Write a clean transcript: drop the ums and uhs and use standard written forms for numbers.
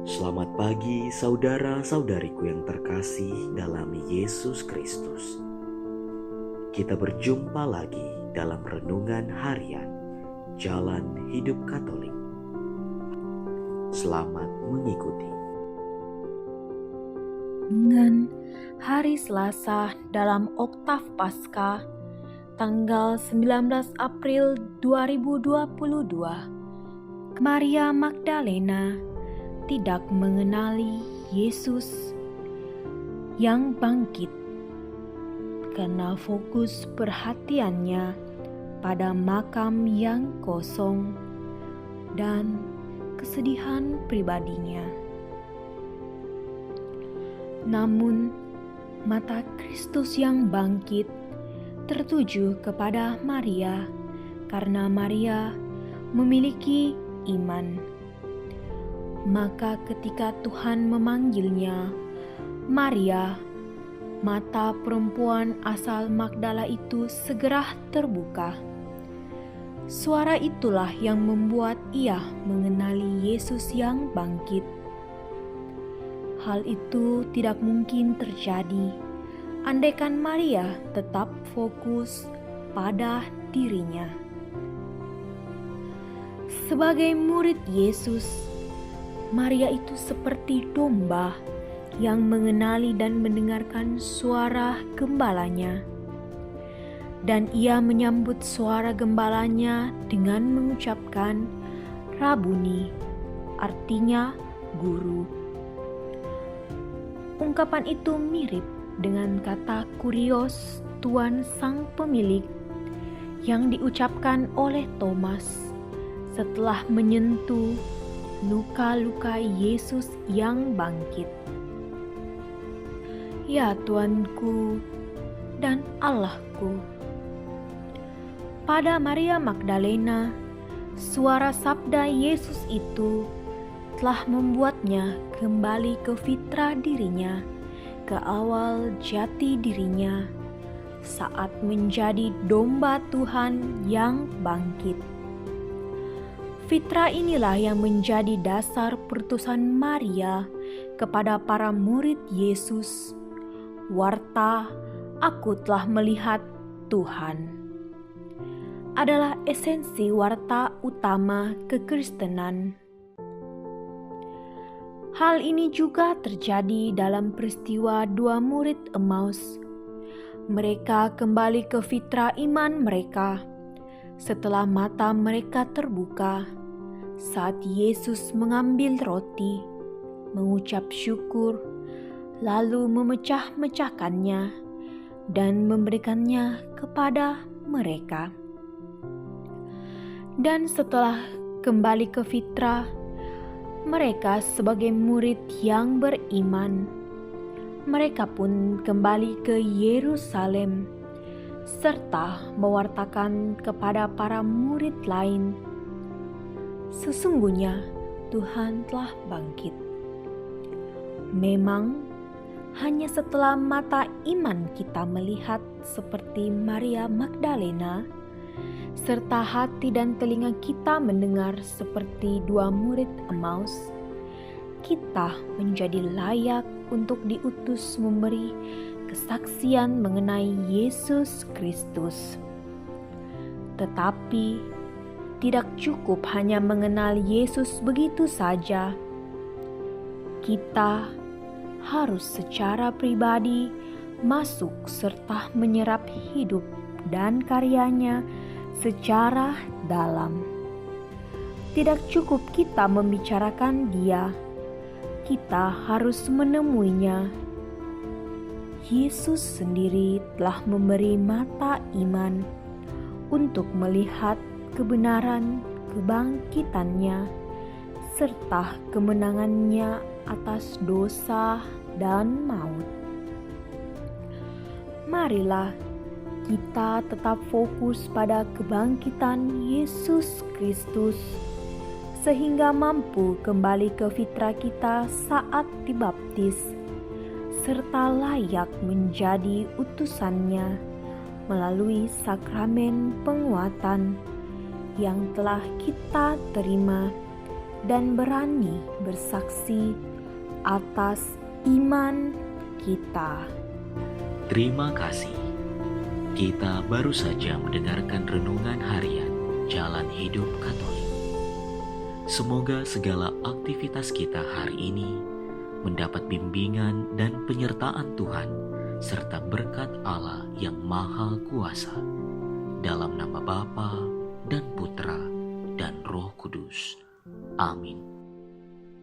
Selamat pagi saudara-saudariku yang terkasih dalam Yesus Kristus. Kita berjumpa lagi dalam renungan harian Jalan Hidup Katolik. Selamat mengikuti. Dengan hari Selasa dalam Oktav Paskah, tanggal 19 April 2022, Maria Magdalena tidak mengenali Yesus yang bangkit karena fokus perhatiannya pada makam yang kosong dan kesedihan pribadinya. Namun, mata Kristus yang bangkit tertuju kepada Maria karena Maria memiliki iman. Maka ketika Tuhan memanggilnya, Maria, mata perempuan asal Magdala itu segera terbuka. Suara itulah yang membuat ia mengenali Yesus yang bangkit. Hal itu tidak mungkin terjadi andaikan Maria tetap fokus pada dirinya. Sebagai murid Yesus, Maria itu seperti domba yang mengenali dan mendengarkan suara gembalanya. Dan ia menyambut suara gembalanya dengan mengucapkan Rabuni, artinya guru. Ungkapan itu mirip dengan kata kurios, Tuan Sang Pemilik, yang diucapkan oleh Thomas setelah menyentuh luka-luka Yesus yang bangkit. Ya Tuanku dan Allahku. Pada Maria Magdalena, suara sabda Yesus itu telah membuatnya kembali ke fitrah dirinya, ke awal jati dirinya, saat menjadi domba Tuhan yang bangkit. Fitrah inilah yang menjadi dasar perutusan Maria kepada para murid Yesus. Warta, aku telah melihat Tuhan, adalah esensi warta utama kekristenan. Hal ini juga terjadi dalam peristiwa dua murid Emmaus. Mereka kembali ke fitrah iman mereka setelah mata mereka terbuka saat Yesus mengambil roti, mengucap syukur, lalu memecah-mecahkannya dan memberikannya kepada mereka. Dan setelah kembali ke fitrah, mereka sebagai murid yang beriman, mereka pun kembali ke Yerusalem serta mewartakan kepada para murid lain, sesungguhnya Tuhan telah bangkit. Memang hanya setelah mata iman kita melihat seperti Maria Magdalena, serta hati dan telinga kita mendengar seperti dua murid Emmaus, kita menjadi layak untuk diutus memberi kesaksian mengenai Yesus Kristus. Tetapi tidak cukup hanya mengenal Yesus begitu saja. Kita harus secara pribadi masuk serta menyerap hidup dan karyanya secara dalam. Tidak cukup kita membicarakan Dia, kita harus menemuinya. Yesus sendiri telah memberi mata iman untuk melihat kebenaran kebangkitannya serta kemenangannya atas dosa dan maut. Marilah kita tetap fokus pada kebangkitan Yesus Kristus sehingga mampu kembali ke fitrah kita saat dibaptis, serta layak menjadi utusannya melalui sakramen penguatan yang telah kita terima dan berani bersaksi atas iman kita. Terima kasih. Kita baru saja mendengarkan renungan harian Jalan Hidup Katolik. Semoga segala aktivitas kita hari ini mendapat bimbingan dan penyertaan Tuhan serta berkat Allah yang Maha Kuasa. Dalam nama Bapa dan Putra dan Roh Kudus. Amin.